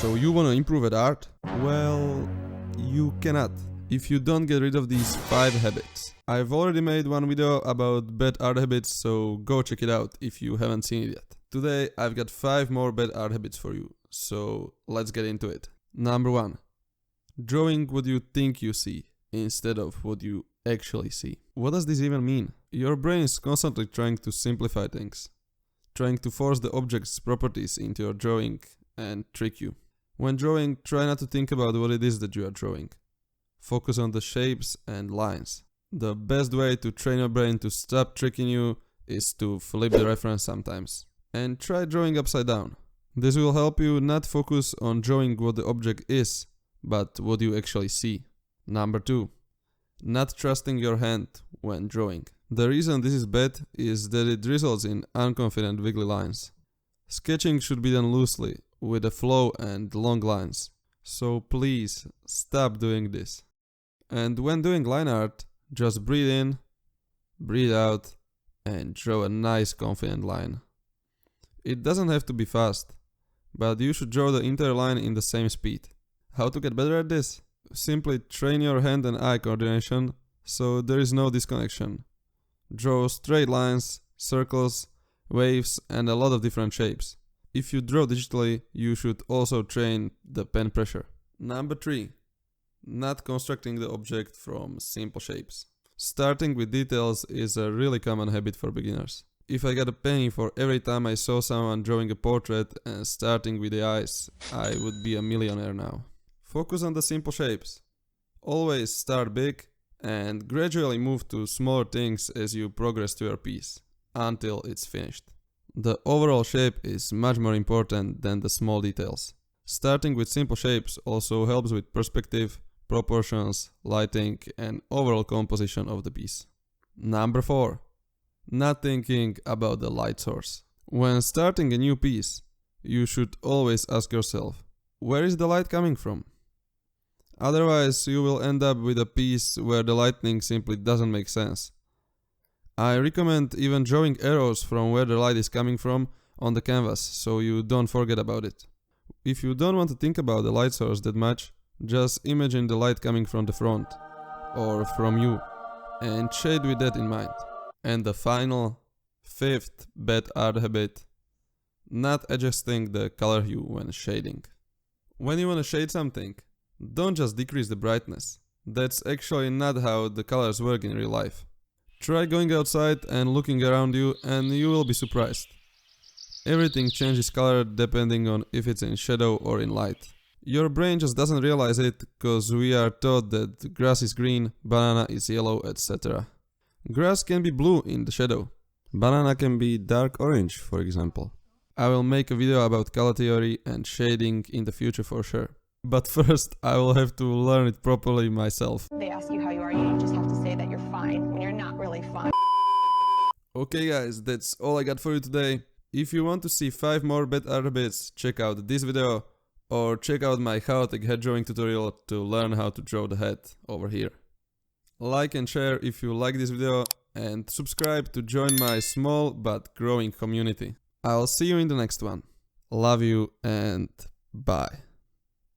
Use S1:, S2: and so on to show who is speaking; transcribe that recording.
S1: So you wanna improve at art? Well, you cannot if you don't get rid of these 5 habits. I've already made one video about bad art habits, so go check it out if you haven't seen it yet. Today I've got 5 more bad art habits for you, so let's get into it. Number 1. Drawing what you think you see instead of what you actually see. What does this even mean? Your brain is constantly trying to simplify things, trying to force the object's properties into your drawing and trick you. When drawing, try not to think about what it is that you are drawing. Focus on the shapes and lines. The best way to train your brain to stop tricking you is to flip the reference sometimes. And try drawing upside down. This will help you not focus on drawing what the object is, but what you actually see. Number 2. Not trusting your hand when drawing. The reason this is bad is that it results in unconfident wiggly lines. Sketching should be done loosely, with a flow and long lines. So please, stop doing this. And when doing line art, just breathe in, breathe out, and draw a nice confident line. It doesn't have to be fast, but you should draw the entire line in the same speed. How to get better at this? Simply train your hand and eye coordination so there is no disconnection. Draw straight lines, circles, waves, and a lot of different shapes. If you draw digitally, you should also train the pen pressure. Number 3. Not constructing the object from simple shapes. Starting with details is a really common habit for beginners. If I got a penny for every time I saw someone drawing a portrait and starting with the eyes, I would be a millionaire now. Focus on the simple shapes. Always start big and gradually move to smaller things as you progress to your piece, until it's finished. The overall shape is much more important than the small details. Starting with simple shapes also helps with perspective, proportions, lighting, and overall composition of the piece. Number 4. Not thinking about the light source. When starting a new piece, you should always ask yourself, where is the light coming from? Otherwise, you will end up with a piece where the lighting simply doesn't make sense. I recommend even drawing arrows from where the light is coming from on the canvas, so you don't forget about it. If you don't want to think about the light source that much, just imagine the light coming from the front, or from you, and shade with that in mind. And the final, 5th bad art habit, not adjusting the color hue when shading. When you want to shade something, don't just decrease the brightness. That's actually not how the colors work in real life. Try going outside and looking around you and you will be surprised. Everything changes color depending on if it's in shadow or in light. Your brain just doesn't realize it because we are taught that grass is green, banana is yellow, etc. Grass can be blue in the shadow. Banana can be dark orange, for example. I will make a video about color theory and shading in the future for sure. But first, I will have to learn it properly myself.
S2: They ask you how you are, you just have to say that you're fine when you're not really fine.
S1: Okay guys, that's all I got for you today. If you want to see 5 more bad art habits, check out this video or check out my chaotic head drawing tutorial to learn how to draw the head over here. Like and share if you like this video and subscribe to join my small but growing community. I'll see you in the next one. Love you and bye.